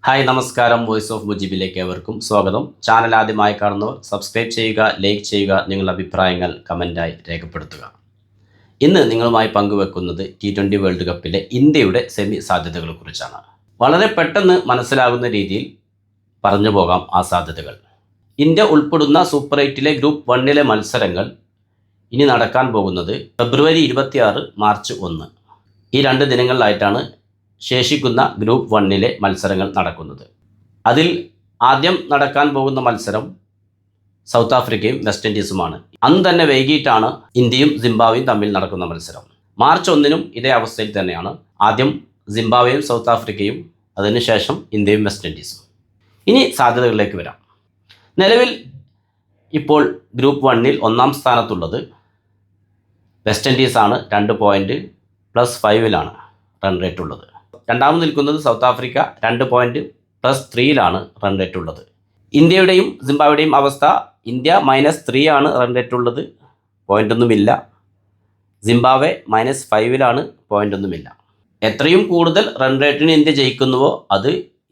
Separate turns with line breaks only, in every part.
Hi നമസ്കാരം, voice of മുജീബിലേക്ക് ഏവർക്കും സ്വാഗതം. ചാനൽ ആദ്യമായി കാണുന്നവർ സബ്സ്ക്രൈബ് ചെയ്യുക, ലൈക്ക് ചെയ്യുക, നിങ്ങളുടെ അഭിപ്രായങ്ങൾ കമൻറ്റായി രേഖപ്പെടുത്തുക. ഇന്ന് നിങ്ങളുമായി പങ്കുവെക്കുന്നത് T20 വേൾഡ് കപ്പിലെ ഇന്ത്യയുടെ സെമി സാധ്യതകളെക്കുറിച്ചാണ്. വളരെ പെട്ടെന്ന് മനസ്സിലാകുന്ന രീതിയിൽ പറഞ്ഞു പോകാം ആ സാധ്യതകൾ. ഇന്ത്യ ഉൾപ്പെടുന്ന സൂപ്പർ 8-ലെ ഗ്രൂപ്പ് 1-ലെ മത്സരങ്ങൾ ഇനി നടക്കാൻ പോകുന്നത് ഫെബ്രുവരി 26, മാർച്ച് 1 ഈ 2 ദിനങ്ങളിലായിട്ടാണ് ശേഷിക്കുന്ന ഗ്രൂപ്പ് 1-ലെ മത്സരങ്ങൾ നടക്കുന്നത്. അതിൽ ആദ്യം നടക്കാൻ പോകുന്ന മത്സരം സൗത്ത് ആഫ്രിക്കയും വെസ്റ്റ് ഇൻഡീസുമാണ്. അന്ന് തന്നെ വൈകിട്ടാണ് ഇന്ത്യയും സിംബാബ്വേയും തമ്മിൽ നടക്കുന്ന മത്സരം. മാർച്ച് 1-നും ഇതേ അവസ്ഥയിൽ തന്നെയാണ്. ആദ്യം സിംബാബ്വേയും സൗത്ത് ആഫ്രിക്കയും, അതിനുശേഷം ഇന്ത്യയും വെസ്റ്റ് ഇൻഡീസും. ഇനി സാധ്യതകളിലേക്ക് വരാം. നിലവിൽ ഇപ്പോൾ ഗ്രൂപ്പ് 1-ൽ 1-ാം സ്ഥാനത്തുള്ളത് വെസ്റ്റ് ഇൻഡീസാണ്. 2 പോയിൻറ്റ് +5-ലാണ് റൺ റേറ്റ് ഉള്ളത്. രണ്ടാമത് നിൽക്കുന്നത് സൗത്ത് ആഫ്രിക്ക. 2 പോയിൻറ്റ് +3-ലാണ് റൺ റേറ്റ് ഉള്ളത്. ഇന്ത്യയുടെയും സിംബാബ്വേയുടെയും അവസ്ഥ, ഇന്ത്യ -3 ആണ് റൺ റേറ്റ് ഉള്ളത്, പോയിൻ്റൊന്നുമില്ല. സിംബാബ്വെ -5-ലാണ്, പോയിൻ്റൊന്നുമില്ല. എത്രയും കൂടുതൽ റൺ റേറ്റിന് ഇന്ത്യ ജയിക്കുന്നുവോ അത്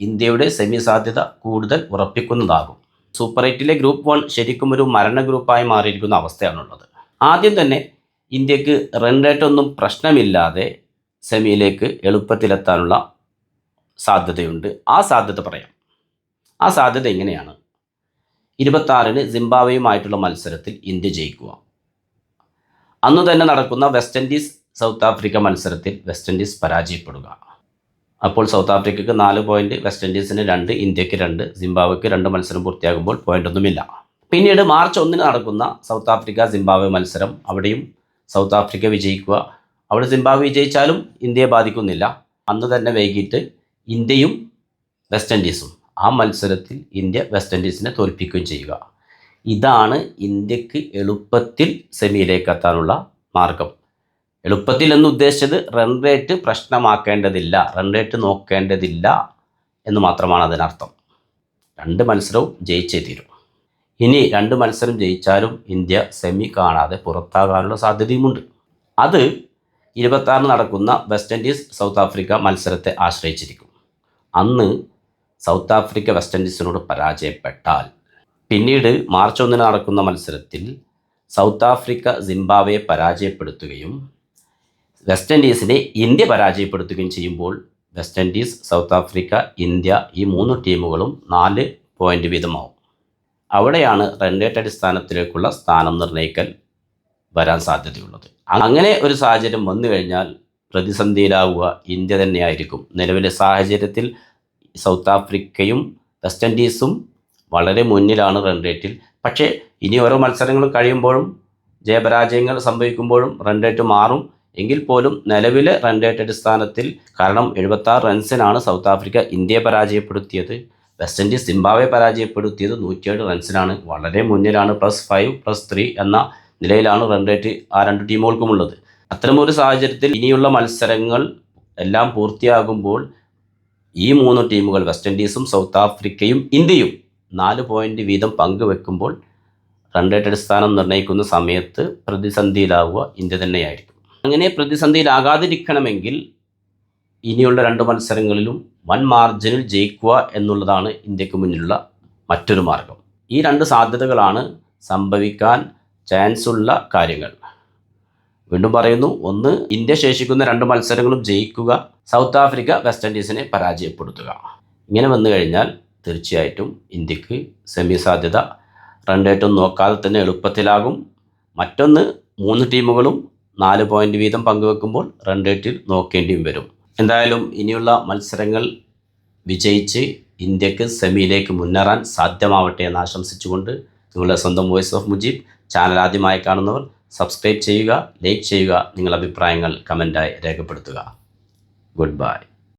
ഇന്ത്യയുടെ സെമി സാധ്യത കൂടുതൽ ഉറപ്പിക്കുന്നതാകും. സൂപ്പർ 8-ലെ ഗ്രൂപ്പ് 1 ശരിക്കും ഒരു മരണ ഗ്രൂപ്പായി മാറിയിരിക്കുന്ന അവസ്ഥയാണുള്ളത്. ആദ്യം തന്നെ ഇന്ത്യക്ക് റൺ റേറ്റ് ഒന്നും പ്രശ്നമില്ലാതെ സെമിയിലേക്ക് എളുപ്പത്തിലെത്താനുള്ള സാധ്യതയുണ്ട്. ആ സാധ്യത പറയാം. ആ സാധ്യത എങ്ങനെയാണ്? 26-ന് സിംബാബ്വേയുമായിട്ടുള്ള മത്സരത്തിൽ ഇന്ത്യ ജയിക്കുക. അന്നു തന്നെ നടക്കുന്ന വെസ്റ്റ് ഇൻഡീസ് സൗത്ത് ആഫ്രിക്ക മത്സരത്തിൽ വെസ്റ്റ് ഇൻഡീസ് പരാജയപ്പെടുക. അപ്പോൾ സൗത്ത് ആഫ്രിക്കയ്ക്ക് 4 പോയിൻറ്റ്, വെസ്റ്റ് ഇൻഡീസിന് 2, ഇന്ത്യക്ക് 2, സിംബാബ്വേക്ക് 2 മത്സരം പൂർത്തിയാകുമ്പോൾ പോയിൻ്റൊന്നുമില്ല. പിന്നീട് മാർച്ച് 1-ന് നടക്കുന്ന സൗത്ത് ആഫ്രിക്ക സിംബാബ്വെ മത്സരം, അവിടെയും സൗത്ത് ആഫ്രിക്ക വിജയിക്കുക. അവിടെ സിംബാബ്വെ വിജയിച്ചാലും ഇന്ത്യയെ ബാധിക്കുന്നില്ല. അന്ന് തന്നെ വൈകിട്ട് ഇന്ത്യയും വെസ്റ്റ് ഇൻഡീസും, ആ മത്സരത്തിൽ ഇന്ത്യ വെസ്റ്റ് ഇൻഡീസിനെ തോൽപ്പിക്കുകയും ചെയ്യുക. ഇതാണ് ഇന്ത്യക്ക് എളുപ്പത്തിൽ സെമിയിലേക്ക് എത്താനുള്ള മാർഗം. എളുപ്പത്തിൽ എന്ന് ഉദ്ദേശിച്ചത് റൺ റേറ്റ് പ്രശ്നമാക്കേണ്ടതില്ല, റൺ റേറ്റ് നോക്കേണ്ടതില്ല എന്ന് മാത്രമാണ് അതിനർത്ഥം. 2 മത്സരവും ജയിച്ചേ തീരും. ഇനി 2 മത്സരം ജയിച്ചാലും ഇന്ത്യ സെമി കാണാതെ പുറത്താകാനുള്ള സാധ്യതയുമുണ്ട്. അത് 26-ന് നടക്കുന്ന വെസ്റ്റ് ഇൻഡീസ് സൗത്ത് ആഫ്രിക്ക മത്സരത്തെ ആശ്രയിച്ചിരിക്കും. അന്ന് സൗത്ത് ആഫ്രിക്ക വെസ്റ്റ് ഇൻഡീസിനോട് പരാജയപ്പെട്ടാൽ പിന്നീട് മാർച്ച് 1-ന് നടക്കുന്ന മത്സരത്തിൽ സൗത്ത് ആഫ്രിക്ക സിംബാബ്വേയെ പരാജയപ്പെടുത്തുകയും വെസ്റ്റ് ഇൻഡീസിനെ ഇന്ത്യ പരാജയപ്പെടുത്തുകയും ചെയ്യുമ്പോൾ west Indies, south Africa, India ഈ 3 ടീമുകളും 4 പോയിൻ്റ് വീതമാവും. അവിടെയാണ് റൺ റേറ്റ് അടിസ്ഥാനത്തിലേക്കുള്ള സ്ഥാനം നിർണ്ണയിക്കൽ വരാൻ സാധ്യതയുള്ളത്. അങ്ങനെ ഒരു സാഹചര്യം വന്നു കഴിഞ്ഞാൽ പ്രതിസന്ധിയിലാവുക ഇന്ത്യ തന്നെയായിരിക്കും. നിലവിലെ സാഹചര്യത്തിൽ സൗത്ത് ആഫ്രിക്കയും വെസ്റ്റ് ഇൻഡീസും വളരെ മുന്നിലാണ് റൺ റേറ്റിൽ. പക്ഷേ ഇനി ഓരോ മത്സരങ്ങളും കഴിയുമ്പോഴും ജയപരാജയങ്ങൾ സംഭവിക്കുമ്പോഴും റൺ റേറ്റ് മാറും. എങ്കിൽ പോലും നിലവിലെ റൺ റേറ്റ് അടിസ്ഥാനത്തിൽ, കാരണം 76 റൺസിനാണ് സൗത്ത് ആഫ്രിക്ക ഇന്ത്യയെ പരാജയപ്പെടുത്തിയത്, വെസ്റ്റ് ഇൻഡീസ് സിംബാബ്വെ പരാജയപ്പെടുത്തിയത് 107 റൺസിനാണ്. വളരെ മുന്നിലാണ്. +5, +3 എന്ന നിലയിലാണ് റൺ റേറ്റ് ആ 2 ടീമുകൾക്കുമുള്ളത്. അത്തരമൊരു സാഹചര്യത്തിൽ ഇനിയുള്ള മത്സരങ്ങൾ എല്ലാം പൂർത്തിയാകുമ്പോൾ ഈ 3 ടീമുകൾ, വെസ്റ്റ് ഇൻഡീസും സൗത്ത് ആഫ്രിക്കയും ഇന്ത്യയും 4 പോയിൻ്റ് വീതം പങ്കുവെക്കുമ്പോൾ റൺ റേറ്റ് അടിസ്ഥാനം നിർണ്ണയിക്കുന്ന സമയത്ത് പ്രതിസന്ധിയിലാവുക ഇന്ത്യ തന്നെയായിരിക്കും. അങ്ങനെ പ്രതിസന്ധിയിലാകാതിരിക്കണമെങ്കിൽ ഇനിയുള്ള 2 മത്സരങ്ങളിലും വൻ മാർജിനിൽ ജയിക്കുക എന്നുള്ളതാണ് ഇന്ത്യക്ക് മുന്നിലുള്ള മറ്റൊരു മാർഗം. ഈ 2 സാധ്യതകളാണ് സംഭവിക്കാൻ ചാൻസ് ഉള്ള കാര്യങ്ങൾ. വീണ്ടും പറയുന്നു, ഒന്ന്, ഇന്ത്യ ശേഷിക്കുന്ന 2 മത്സരങ്ങളും ജയിക്കുക, സൗത്ത് ആഫ്രിക്ക വെസ്റ്റ് ഇൻഡീസിനെ പരാജയപ്പെടുത്തുക. ഇങ്ങനെ വന്നു കഴിഞ്ഞാൽ തീർച്ചയായിട്ടും ഇന്ത്യക്ക് സെമി സാധ്യത റൺ റേറ്റൊന്നും നോക്കാതെ തന്നെ എളുപ്പത്തിലാകും. മറ്റൊന്ന്, 3 ടീമുകളും 4 പോയിൻ്റ് വീതം പങ്കുവെക്കുമ്പോൾ റൺ റേറ്റിൽ നോക്കേണ്ടിയും വരും. എന്തായാലും ഇനിയുള്ള മത്സരങ്ങൾ വിജയിച്ച് ഇന്ത്യക്ക് സെമിയിലേക്ക് മുന്നേറാൻ സാധ്യമാവട്ടെ എന്ന് ആശംസിച്ചുകൊണ്ട് നിങ്ങളുടെ സ്വന്തം വോയിസ് ഓഫ് മുജീബ്. ചാനൽ ആദ്യമായി കാണുന്നവർ സബ്സ്ക്രൈബ് ചെയ്യുക, ലൈക്ക് ചെയ്യുക, നിങ്ങളുടെ അഭിപ്രായങ്ങൾ കമൻറ്റായി രേഖപ്പെടുത്തുക. Good bye.